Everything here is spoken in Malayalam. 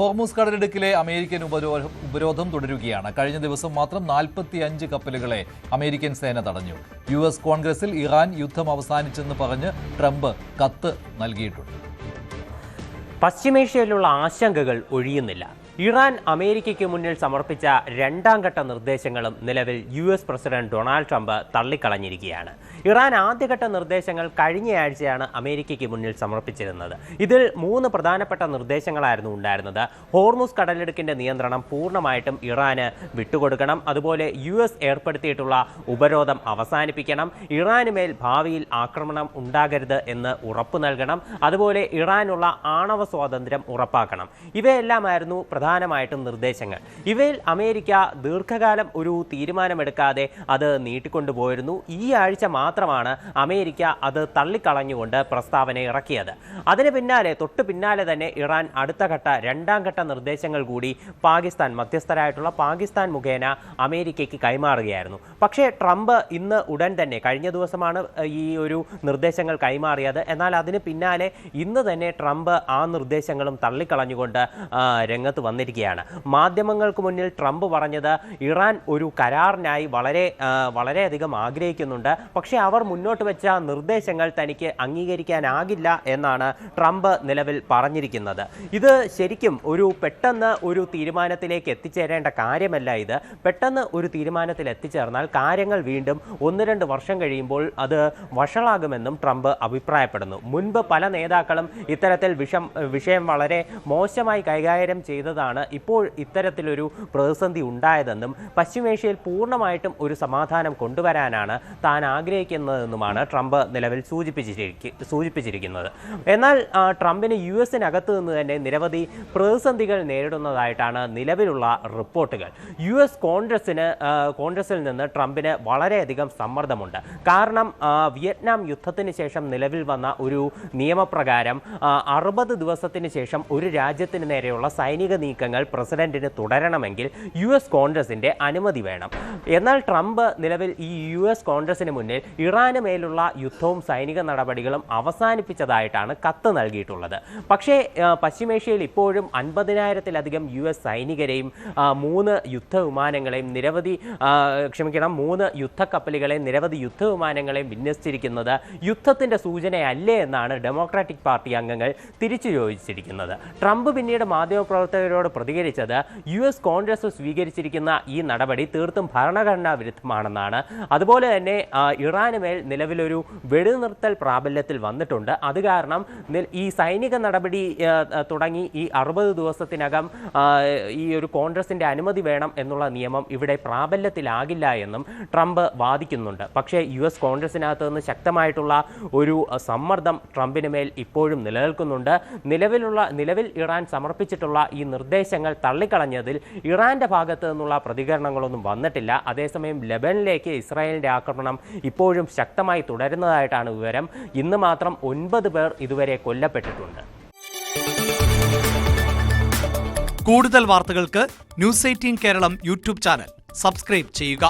ഹോർമുസ് കടലിടുക്കിലെ അമേരിക്കൻ ഉപരോധം തുടരുകയാണ്. കഴിഞ്ഞ ദിവസം മാത്രം 45 കപ്പലുകളെ അമേരിക്കൻ സേന തടഞ്ഞു. US കോൺഗ്രസിൽ ഇറാൻ യുദ്ധം അവസാനിച്ചെന്ന് പറഞ്ഞ് ട്രംപ് കത്ത് നൽകിയിട്ടുണ്ട്. പശ്ചിമേഷ്യയിലുള്ള ആശങ്കകൾ ഒഴിയുന്നില്ല. ഇറാൻ അമേരിക്കയ്ക്ക് മുന്നിൽ സമർപ്പിച്ച രണ്ടാം ഘട്ട നിർദ്ദേശങ്ങളും നിലവിൽ US പ്രസിഡന്റ് ഡൊണാൾഡ് ട്രംപ് തള്ളിക്കളഞ്ഞിരിക്കുകയാണ്. ഇറാൻ ആദ്യഘട്ട നിർദ്ദേശങ്ങൾ കഴിഞ്ഞയാഴ്ചയാണ് അമേരിക്കയ്ക്ക് മുന്നിൽ സമർപ്പിച്ചിരുന്നത്. ഇതിൽ 3 പ്രധാനപ്പെട്ട നിർദ്ദേശങ്ങളായിരുന്നു ഉണ്ടായിരുന്നത്. ഹോർമുസ് കടലിടുക്കിന്റെ നിയന്ത്രണം പൂർണ്ണമായിട്ടും ഇറാന് വിട്ടുകൊടുക്കണം, അതുപോലെ US ഏർപ്പെടുത്തിയിട്ടുള്ള ഉപരോധം അവസാനിപ്പിക്കണം, ഇറാന് മേൽ ഭാവിയിൽ ആക്രമണം ഉണ്ടാകരുത് എന്ന് ഉറപ്പു നൽകണം, അതുപോലെ ഇറാനുള്ള ആണവ സ്വാതന്ത്ര്യം ഉറപ്പാക്കണം. ഇവയെല്ലാമായിരുന്നു പ്രധാനമായിട്ടും നിർദ്ദേശങ്ങൾ. ഇവയിൽ അമേരിക്ക ദീർഘകാലം ഒരു തീരുമാനമെടുക്കാതെ അത് നീട്ടിക്കൊണ്ടുപോയിരുന്നു. ഈ ആഴ്ച മാത്രമാണ് അമേരിക്ക അത് തള്ളിക്കളഞ്ഞുകൊണ്ട് പ്രസ്താവന ഇറക്കിയത്. അതിന് പിന്നാലെ തൊട്ടു പിന്നാലെ തന്നെ ഇറാൻ അടുത്ത ഘട്ട രണ്ടാം ഘട്ട നിർദ്ദേശങ്ങൾ കൂടി മധ്യസ്ഥരായിട്ടുള്ള പാകിസ്ഥാൻ മുഖേന അമേരിക്കയ്ക്ക് കൈമാറുകയായിരുന്നു. പക്ഷേ ട്രംപ് ഇന്ന് ഉടൻ തന്നെ, കഴിഞ്ഞ ദിവസമാണ് ഈ ഒരു നിർദ്ദേശങ്ങൾ കൈമാറിയത്, എന്നാൽ അതിന് പിന്നാലെ ഇന്ന് തന്നെ ട്രംപ് ആ നിർദ്ദേശങ്ങളും തള്ളിക്കളഞ്ഞുകൊണ്ട് രംഗത്ത് വന്നിരിക്കുകയാണ്. മാധ്യമങ്ങൾക്ക് മുന്നിൽ ട്രംപ് പറഞ്ഞത് ഇറാൻ ഒരു കരാറിനായി വളരെയധികം ആഗ്രഹിക്കുന്നുണ്ട്, പക്ഷേ അവർ മുന്നോട്ട് വെച്ച നിർദ്ദേശങ്ങൾ തനിക്ക് അംഗീകരിക്കാനാകില്ല എന്നാണ് ട്രംപ് നിലവിൽ പറഞ്ഞിരിക്കുന്നത്. ഇത് ശരിക്കും പെട്ടെന്ന് ഒരു തീരുമാനത്തിലേക്ക് എത്തിച്ചേരേണ്ട കാര്യമല്ല. ഇത് പെട്ടെന്ന് ഒരു തീരുമാനത്തിൽ എത്തിച്ചേർന്നാൽ കാര്യങ്ങൾ വീണ്ടും 1-2 വർഷം കഴിയുമ്പോൾ അത് വഷളാകുമെന്നും ട്രംപ് അഭിപ്രായപ്പെടുന്നു. മുൻപ് പല നേതാക്കളും ഇത്തരത്തിൽ വിഷയം വളരെ മോശമായി കൈകാര്യം ചെയ്തതാണ് ഇപ്പോൾ ഇത്തരത്തിലൊരു പ്രതിസന്ധി ഉണ്ടായതെന്നും പശ്ചിമേഷ്യയിൽ പൂർണ്ണമായിട്ടും ഒരു സമാധാനം കൊണ്ടുവരാനാണ് താൻ ആഗ്രഹിക്കുന്നതെന്നുമാണ് ട്രംപ് നിലവിൽ സൂചിപ്പിച്ചിരിക്കുന്നത്. എന്നാൽ ട്രംപിന് US-നകത്ത് നിന്ന് തന്നെ നിരവധി പ്രതിസന്ധികൾ നേരിടുന്നതായിട്ടാണ് നിലവിലുള്ള റിപ്പോർട്ടുകൾ. US കോൺഗ്രസിൽ നിന്ന് ട്രംപിന് വളരെയധികം സമ്മർദ്ദമുണ്ട്. കാരണം വിയറ്റ്നാം യുദ്ധത്തിന് ശേഷം നിലവിൽ വന്ന ഒരു നിയമപ്രകാരം 60 ദിവസത്തിന് ശേഷം ഒരു രാജ്യത്തിന് നേരെയുള്ള സൈനിക നീക്കങ്ങൾ പ്രസിഡന്റിന് തുടരണമെങ്കിൽ US കോൺഗ്രസിന്റെ അനുമതി വേണം. എന്നാൽ ട്രംപ് നിലവിൽ ഈ US കോൺഗ്രസിന് മുന്നിൽ ഇറാന് മേലുള്ള യുദ്ധവും സൈനിക നടപടികളും അവസാനിപ്പിച്ചതായിട്ടാണ് കത്ത് നൽകിയിട്ടുള്ളത്. പക്ഷേ പശ്ചിമേഷ്യയിൽ ഇപ്പോഴും 50,000-ലധികം US സൈനികരെയും 3 യുദ്ധവിമാനങ്ങളെയും 3 യുദ്ധക്കപ്പലുകളെയും നിരവധി യുദ്ധവിമാനങ്ങളെയും വിന്യസിച്ചിരിക്കുന്നത് യുദ്ധത്തിന്റെ സൂചനയല്ലേ എന്നാണ് ഡെമോക്രാറ്റിക് പാർട്ടി അംഗങ്ങൾ തിരിച്ചു ചോദിച്ചിരിക്കുന്നത്. ട്രംപ് പിന്നീട് മാധ്യമപ്രവർത്തകരോട് പ്രതികരിച്ചത് US കോൺഗ്രസ് സ്വീകരിച്ചിരിക്കുന്ന ഈ നടപടി തീർത്തും ഭരണഘടനാ വിരുദ്ധമാണെന്നാണ്. അതുപോലെ തന്നെ ഇറാന് മേൽ നിലവിലൊരു വെടിനിർത്തൽ പ്രാബല്യത്തിൽ വന്നിട്ടുണ്ട്. അത് കാരണം ഈ സൈനിക നടപടി തുടങ്ങി ഈ 60 ദിവസത്തിനകം ഈ ഒരു കോൺഗ്രസിന്റെ അനുമതി വേണം എന്നുള്ള നിയമം ഇവിടെ പ്രാബല്യത്തിലാകില്ല എന്നും ട്രംപ് വാദിക്കുന്നുണ്ട്. പക്ഷേ US കോൺഗ്രസിനകത്ത് നിന്ന് ശക്തമായിട്ടുള്ള ഒരു സമ്മർദ്ദം ട്രംപിന് മേൽ ഇപ്പോഴും നിലനിൽക്കുന്നുണ്ട്. നിലവിൽ ഇറാൻ സമർപ്പിച്ചിട്ടുള്ള ഈ നിർദ്ദേശങ്ങൾ തള്ളിക്കളഞ്ഞതിൽ ഇറാന്റെ ഭാഗത്ത് നിന്നുള്ള പ്രതികരണങ്ങളൊന്നും വന്നിട്ടില്ല. അതേസമയം ലെബനനിലേക്ക് ഇസ്രായേലിന്റെ ആക്രമണം ഇപ്പോഴും ശക്തമായി തുടരുന്നതായിട്ടാണ് വിവരം. ഇന്ന് മാത്രം 9 പേർ ഇതുവരെ കൊല്ലപ്പെട്ടിട്ടുണ്ട്. കൂടുതൽ വാർത്തകൾക്ക് News 18 Keralam YouTube channel subscribe ചെയ്യുക.